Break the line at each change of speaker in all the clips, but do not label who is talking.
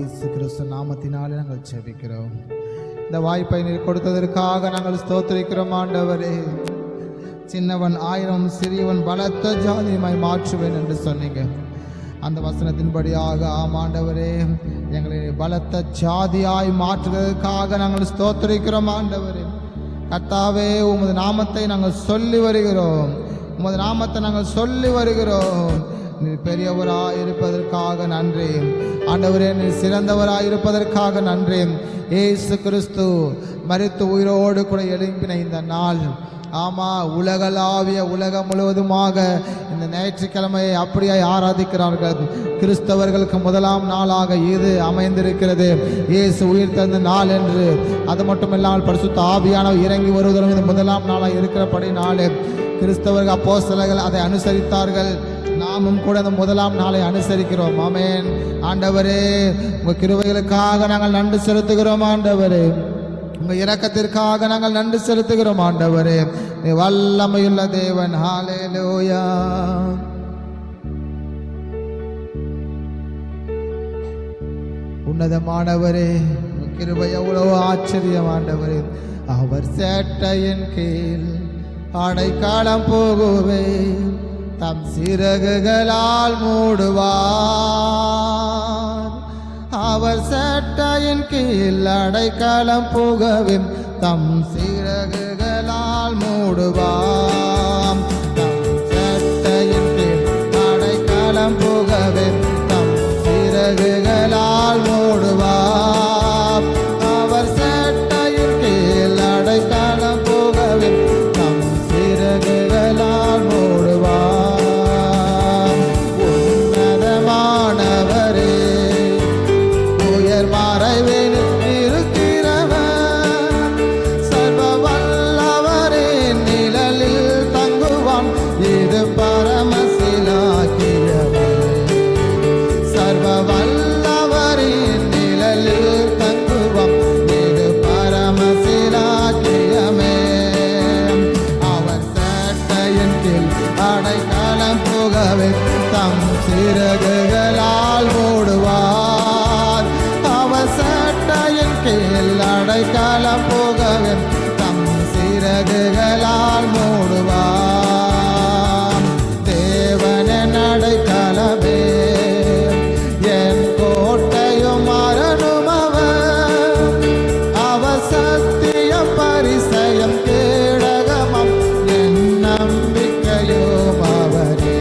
இயேசு கிறிஸ்து நாமத்தினாலே நாங்கள் ஜெபிக்கிறோம். இந்த வாய்ப்பை நீர் கொடுத்ததற்காக நாங்கள் ஸ்தோத்திரிக்கிறோம் ஆண்டவரே. சின்னவன் ஆயிரம் சிறியவன் பலத்த ஜாதியுமாய் மாற்றுவேன் என்று சொன்னீங்க. அந்த வசனத்தின்படியாக ஆண்டவரே எங்களை பலத்த ஜாதியாய் மாற்றுவதற்காக நாங்கள் ஸ்தோத்திரிக்கிறோம் ஆண்டவரே. கர்த்தாவே, உமது நாமத்தை நாங்கள் சொல்லி வருகிறோம். உமது நாமத்தை நாங்கள் சொல்லி வருகிறோம். நீர் பெரியவராய் இருப்பதற்காக நன்றி ஆண்டவரே. நீர் சிறந்தவராய் இருப்பதற்காக நன்றி. இயேசு கிறிஸ்து மரித்து உயிரோடு கூட எழுப்பின இந்த நாள், உலகளாவிய உலகம் முழுவதுமாக இந்த ஞாயிற்றுக்கிழமையை அப்படியே ஆராதிக்கிறார்கள். கிறிஸ்தவர்களுக்கு முதலாம் நாளாக இது அமைந்திருக்கிறது, இயேசு உயிர் தந்த நாள் என்று. அது மட்டுமில்லாமல் பரிசுத்த ஆவியானவர் இறங்கி வருவதும் இந்த முதலாம் நாளாக இருக்கிறபடி நாளே கிறிஸ்தவர்கள் அப்போஸ்தலர்கள் அதை அனுசரித்தார்கள். நாமும் கூட அந்த முதலாம் நாளை அனுசரிக்கிறோம். ஆமென். ஆண்டவரே, உங்கள் கிருபைகளுக்காக நாங்கள் நன்றி செலுத்துகிறோம் ஆண்டவரே. உங்கள் இரக்கத்திற்காக நாங்கள் நன்றி செலுத்துகிறோம் ஆண்டவரே. நீ வல்லமையுள்ள தேவன். ஹல்லேலூயா. உன்னதமானவரே, உங்கள் கிருபை எவ்வளவு ஆச்சரியம் ஆண்டவரே. அவர் சேட்டையின் கீழ் அடைக்கலம் போகுவே, தம் சிறகுகளால் மூடுவார். அவர் சேட்டையின் கீழ் அடைக்கலம் போகவே, தம் சிறகுகளால் மூடுவார். தம் சேட்டையின் கீழ் அடைக்கலம் போகவே, தம் சிறகுகளால் மூடுவார். அவர் சேட்டையின் கீழ் அடைக்கலம் போகவே, தம் சிறகுகளால் மூடுவார். சிறகுகளால் மூடுவார். அவர் சேட்டையின் கீழ் அடைக்கலம் போகவே, தம் சிறகுகளால் மூடுவார். தேவனின் அடைக்கலமே, என் கோட்டையும் அரணும் அவர். அவர் சத்தியம் பரிசயம் கேடகமம், என் நம்பிக்கையும் அவரே.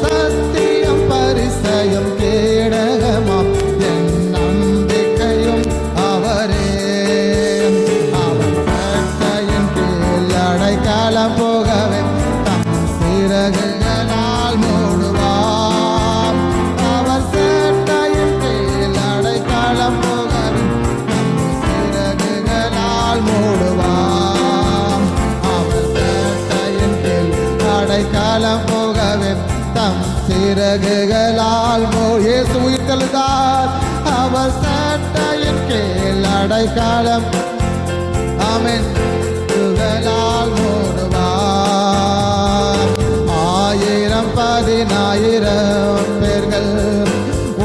சத்தியம் பரிசயம் கேடகமாம், என் நம்பிக்கையும் அவரே. அவர் சேட்டையின் கீழ் அடைக்கலம் போகவே, தம் சிறகுகளால் மூடுவார். அவர் சேட்டையின் கீழ் அடைக்கலம் போகவே, தம் சிறகுகளால் மூடுவார். அவர் சேட்டையின் கீழ் அடைக்கலம் போகவே, தம் சிறகுகளால் இயேசு உயிர்த்தெழுந்தார். அவர் சேட்டையின் கீழ் அடைக்கலம் ஆமென் சிறகுகளால் மூடுவார். 1000 10,000 பேர்கள்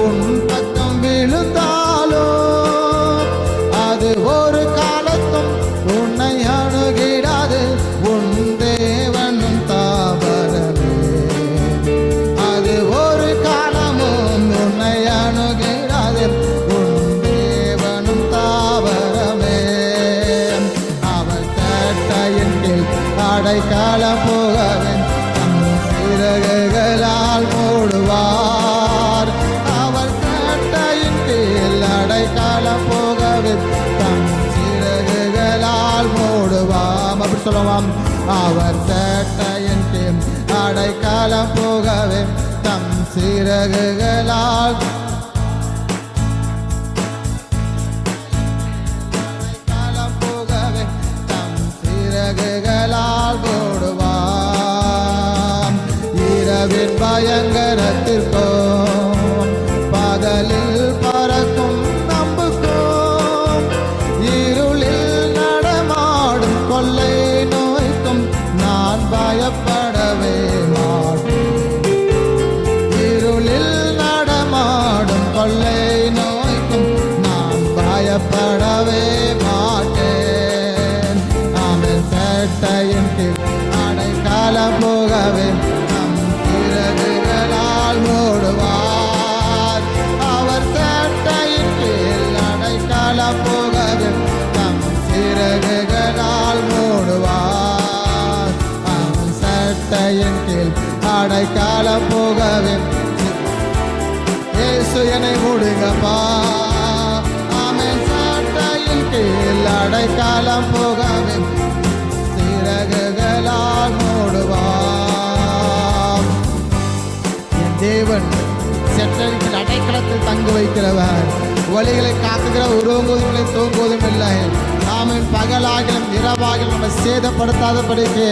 உன் பக்கம் விழுந்தாலும், அது ஒரு காலத்தும் உன்னை அணுகிடாது. உன் தேவனும் தாவரமே, அணுகிறாது. உன் தேவனும் தாவரமே. அவர் சேட்டையின் கீழ் அடைக்கலம் போகவே, தம் சிறகுகளால் மூடுவார். அவர் சேட்டையின் கீழ் அடைக்கலம் போகவே, தம் சிறகுகளால் மூடுவார். அப்படி சொல்லுவாம். அவர் சேட்டையின் கீழ் அடைக்கலம் போகவே, தம் சிறகுகளால் போகவே, தம் சிறகுகளால் மூடுவார். இரவின் பயங்கரத்திற்கும் பகலில் பறக்கும் நம்புக்கும், இருளில் நடமாடும் கொள்ளை நோய்க்கும் நான் பயப்படவே மாட்டேன். இருளில் நடமாடும் கொள்ளை போகவே இயேசு என்னை மூடுங்கப்பா. ஆமென். சட்டையின் கீழ் அடைக்கலம் போகவே சிறகுகளால் மூடுவார். என் தேவன் சட்டையின் அடைக்கலத்தில் தங்கு வைக்கிறவர், வழிகளை காக்குகிற உருவங்குவதும் தூங்குவதும் இல்லை. ஆமென். பகலாகிலும் இரவாகிலும் நம்ம சேதப்படுத்தாதபடிக்கு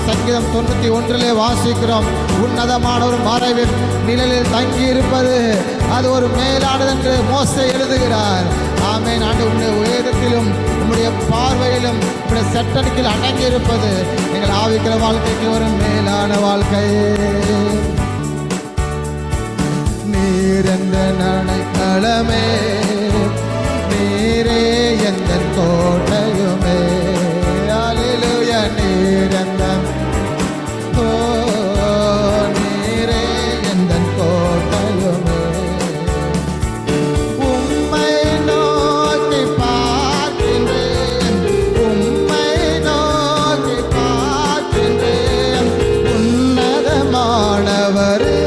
சங்கீதம் 91 வாசிக்கிறோம். உன்னதமான ஒரு மறைவின் நிழலில் தங்கி இருப்பது அது ஒரு மேலானது என்று மோசே எழுதுகிறார். ஆமென். ஆண்டு உன்னுடைய வேதத்திலும் உன்னுடைய பார்வையிலும் உன்னுடைய சட்டடிக்கில் அடங்கி இருப்பது எங்கள் ஆவிக்கிற வாழ்க்கைக்கு ஒரு மேலான வாழ்க்கை. நீர் எந்த நடைக்களமே, நீரே எந்த கோட்டையுமே. அல்லேலூயா. நீர் எந்த நீரே எந்த கோட்டையுமே. உம்மை நோக்கி பார்க்கின்றேன், உம்மை நோக்கி பார்க்கின்றேன். உன்னதமானவரே,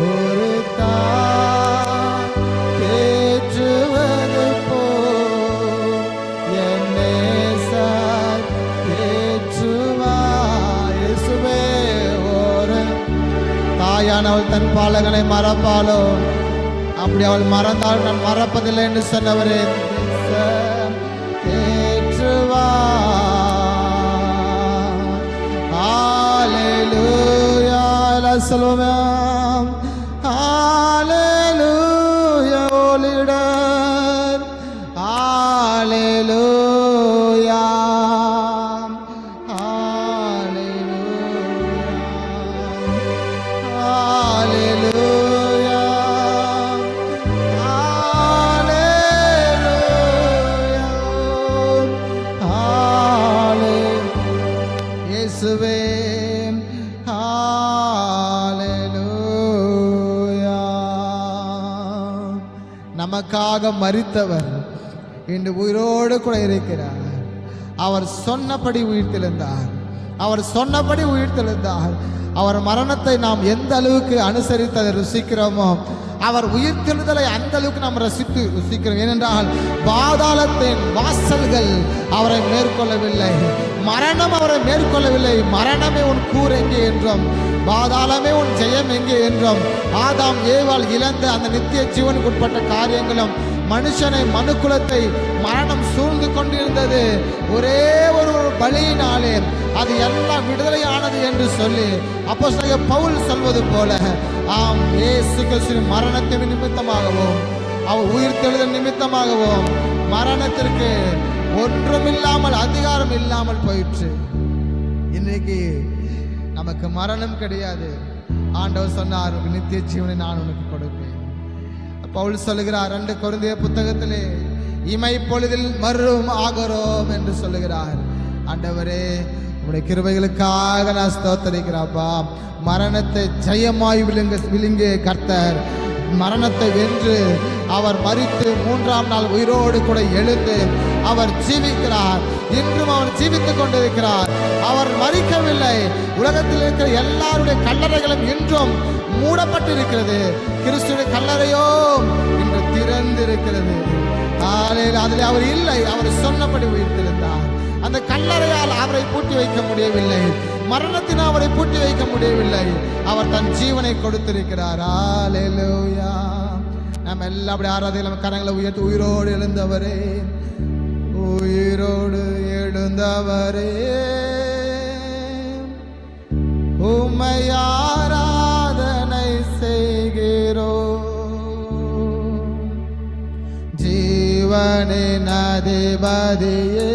ஒரு
பாலகனை மறப்பாளோ? அப்படி அவள் மறந்தால் நான் மறப்பதில்லை என்று சொன்னவரே ஏற்றுவா. ஹல்லேலூயா சொல்லுமே. ஹல்லேலூயா ஓலிடர். ஹல்லேலூயா நமக்காக மரித்தவர் இன்று உயிரோடு கூட இருக்கிறார். அவர் சொன்னபடி உயிர்த்தெழுந்தார். அவர் சொன்னபடி உயிர்த்தெழுந்தார். அவர் மரணத்தை நாம் எந்த அளவுக்கு அனுசரித்து அதை ருசிக்கிறோமோ அவர் உயிர்த்தெழுதலை அந்த அளவுக்கு நாம் ருசிக்கிறோம். ஏனென்றால் பாதாளத்தின் வாசல்கள் அவரை மேற்கொள்ளவில்லை, மரணம் அவரை மேற்கொள்ளவில்லை. மரணமே உன் கூர் எங்கே என்றும், பாதாளமே உன் ஜெயம் எங்கே என்றும், ஆதாம் ஏவாள் இழந்த அந்த நித்திய ஜீவனுக்கு உட்பட்ட காரியங்களும் மனுஷனை மனுக்குலத்தை மரணம் சூழ்ந்து கொண்டிருந்தது. ஒரே ஒரு பலியினாலே அது எல்லாம் விடுதலையானது என்று சொல்லி அப்போஸ்தலர் பவுல் சொல்வது போல, ஆம், இயேசு கிறிஸ்துவின் மரணத்தின் நிமித்தமாகவும் அவர் உயிர்த்தெழுதல் நிமித்தமாகவும் மரணத்திற்கு ஒன்றுமில்லாமல் அதிகாரம் இல்லாமல் போயிற்று. இன்னைக்கு நமக்கு மரணம் கிடையாது. ஆண்டவர் சொன்னார், நித்திய ஜீவனை நான் உனக்கு கொடுப்பேன். பவுல் சொல்லுகிறார் 2 கொரிந்தியர் புத்தகத்திலே, இமை பொழுதில் மறும் ஆகிறோம் என்று சொல்லுகிறார். ஆண்டவரே, உங்களுடைய கிருபைகளுக்காக நான் ஸ்தோத்திரிக்கிறப்பா. மரணத்தை ஜெயமாய் விழுங்கிய கர்த்தர் மரணத்தை வென்று அவர் மரித்து 3ஆம் நாள் உயிரோடு கூட எழுந்து அவர் ஜீவிக்கிறார். இன்றும் அவர் ஜீவித்துக் கொண்டிருக்கிறார். அவர் மரிக்கவில்லை. உலகத்தில் இருக்கிற எல்லாருடைய கல்லறைகளும் இன்றும் மூடப்பட்டிருக்கிறது. கிறிஸ்துவின் கல்லறையோ இன்று திறந்திருக்கிறது. அதில் அவர் இல்லை. அவர் சொன்னபடி உயிர்த்தெழுந்தார். அந்த கல்லறையால் அவரை பூட்டி வைக்க முடியவில்லை. மரணத்தினால் அவரை பூட்டி வைக்க முடியவில்லை. அவர் தன் ஜீவனை கொடுத்திருக்கிறார். ஹல்லேலூயா. நம்ம எல்லாம் அப்படி ஆராதனை நம்ம கரங்களை உயர்த்தி, உயிரோடு எழுந்தவரே, உயிரோடு எழுந்தவரே, உம்மை ஆராதனை செய்கிறோம். ஜீவனின் அதிபதியே,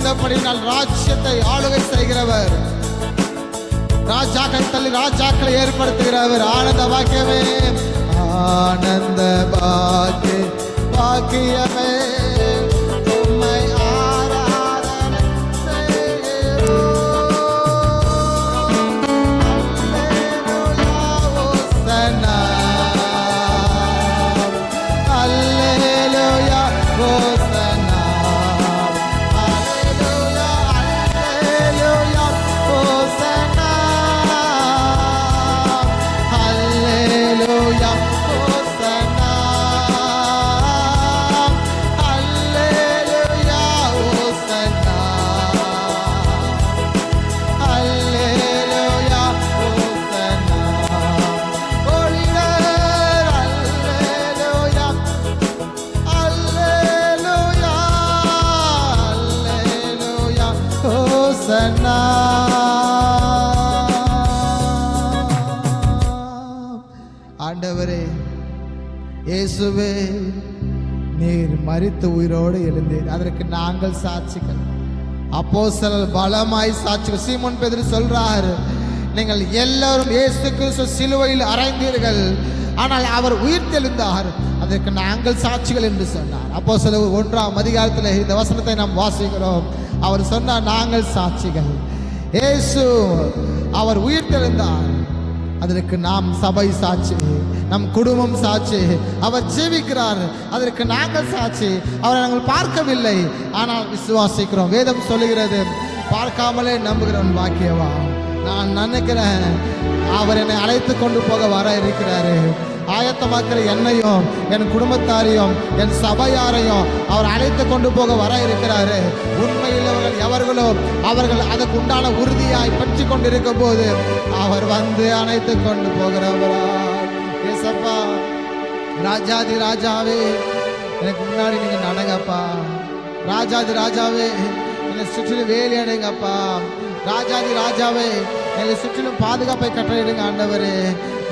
உள்ளபடினால் ராஜ்யத்தை ஆளுகை செய்கிறவர், ராஜாக்கள் தள்ளி ராஜாக்களை ஏற்படுத்துகிறவர். ஆனந்த பாக்கியமே, ஆனந்த பாக்கியமே, உம்மை ஆராதனை செய்கிறோம். அல்லேலூயா ஹோசன்னா, அல்லேலூயா ஹோசன்னா, அல்லேலூயா ஹோசன்னா, அல்லேலூயா ஹோசன்னா, அல்லேலூயா ஹோசன்னா. ஓடினர் அல்லேலூயா, அல்லேலூயா, அல்லேலூயா ஹோசன்னா. ஆண்டவரே இயேசுவே, நீர் மரித்து உயிரோடு எழுந்தீர், அதற்கு நாங்கள் சாட்சிகள். அப்போஸ்தலர் பலமாய் சாட்சிகள். சீமோன் பேதுரு சொல்றார், நீங்கள் எல்லாரும் இயேசு கிறிஸ்து சிலுவையில் அறைந்தீர்கள், ஆனால் அவர் உயிர்த்தெழுந்தார், அதற்கு நாங்கள் சாட்சிகள் என்று சொன்னார். அப்போஸ்தலர் 1ஆம் அதிகாரத்தில் இந்த வசனத்தை நாம் வாசிக்கிறோம். அவர் சொன்னார், நாங்கள் சாட்சிகள். இயேசு அவர் உயிர்த்தெழுந்தார், அதற்கு நாம் சபை சாட்சி, நம் குடும்பம் சாட்சி. அவர் ஜீவிக்கிறார், அதற்கு நாங்கள் சாட்சி. அவரை நாங்கள் பார்க்கவில்லை, ஆனால் விசுவாசிக்கிறோம். வேதம் சொல்லுகிறது, பார்க்காமலே நம்புகிறவன் பாக்கியவா. நான் நினைக்கிறேன், அவர் என்னை அழைத்து கொண்டு போக வர இருக்கிறாரு. ஆயத்தமாக்கிற என்னையும் என் குடும்பத்தாரையும் என் சபையாரையும் அவர் அழைத்து கொண்டு போக வர இருக்கிறாரு. உண்மையுள்ளவர்கள் எவர்களோ அவர்கள் அதுக்கு உண்டான உறுதியாய் பற்றி கொண்டிருக்கும் போது அவர் வந்து அழைத்து கொண்டு போகிறவரா. ஏசப்பா, ராஜாதி ராஜாவே, எனக்கு முன்னாடி நீங்க நடங்கப்பா. ராஜாதி ராஜாவே, என்னை சுற்றிலும் வேலி அடைங்கப்பா. ராஜாதி ராஜாவே, என்னை சுற்றிலும் பாதுகாப்பை கட்டளையிடுங்க ஆண்டவரே.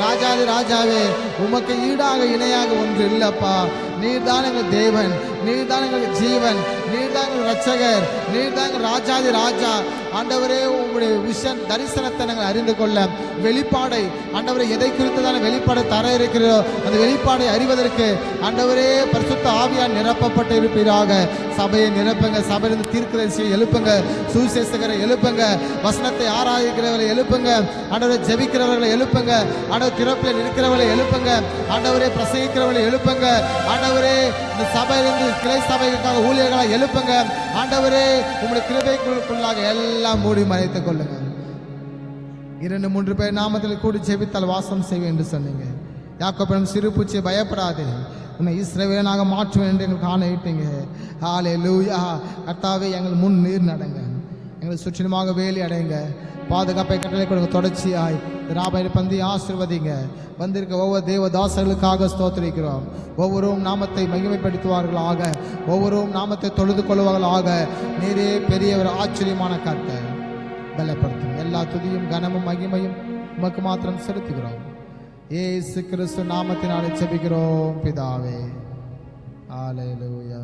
ராஜாதி ராஜாவே, உமக்கு ஈடாக இணையாக ஒன்று இல்லப்பா. நீர்தான் எங்கள் தேவன், நீர்தான் எங்கள் ஜீவன், நீர்தான் எங்கள் ரட்சகர், நீர்தான் எங்கள் ராஜாதி ராஜா. ஆண்டவரே, உங்களுடைய விஷன் தரிசனத்தை நாங்கள் அறிந்து கொள்ள வெளிப்பாடை, ஆண்டவரே, எதை குறித்ததான வெளிப்பாடை தர இருக்கிறதோ அந்த வெளிப்பாடை அறிவதற்கு ஆண்டவரே பரிசுத்த ஆவியால் நிரப்பப்பட்டு இருப்பீராக. சபையை நிரப்புங்க, சபையிலிருந்து தீர்க்கதரிசியை எழுப்புங்க, சுவிசேஷகரை எழுப்புங்க, வசனத்தை ஆராய்கிறவர்களை எழுப்புங்க, ஆண்டவரை ஜெபிக்கிறவர்களை எழுப்புங்க, ஆண்டவர் திறப்பில் இருக்கிறவர்களை எழுப்புங்க, ஆண்டவரே பிரசங்கிக்கிறவர்களை எழுப்புங்க, ஆண்டவரே இந்த சபையிலிருந்து கிளை சபைகளுக்காக ஊழியர்களை எழுப்புங்க. ஆண்டவரே, உங்களுடைய கிருபைக்குள்ளாக எல்லாம் மூடி மறைத்துக் கொள்ளுங்க. 2-3 பேர் நாமத்தில் கூடி ஜெபித்தால் வாசம் செய்வேன் என்று சொன்னீங்க. யாக்கோபிடம் சிறு பூச்சியை பயப்படாதே, உன்னை இஸ்ரவேலனாக மாற்றுவேன் என்று எங்களுக்கு ஆணையிட்டீங்க. ஹல்லேலூயா. கர்த்தாவே, எங்கள் முன் நீர் நடங்க, எங்களை சுற்றிலுமாக வேலி அடைங்க, பாதுகாப்பை கட்டளை கொடுங்க. தொடர்ச்சியாய் ராபையை பந்தி ஆசீர்வதிங்க. வந்திருக்க ஒவ்வொரு தேவதாசர்களுக்காக ஸ்தோத்திரிக்கிறோம். ஒவ்வொருவரும் நாமத்தை மகிமைப்படுத்துவார்களாக, ஒவ்வொருவரும் நாமத்தை தொழுது கொள்வார்களாக. நீரே பெரியவர், ஆச்சரியமான கர்த்தர். பலப்படுத்தும். எல்லா துதியும் கனமும் மகிமையும் உமக்கு மாத்திரம் செலுத்துகிறோம். இயேசு கிறிஸ்து நாமத்தினாலே ஜெபிக்கிறோம் பிதாவே. ஹல்லேலூயா.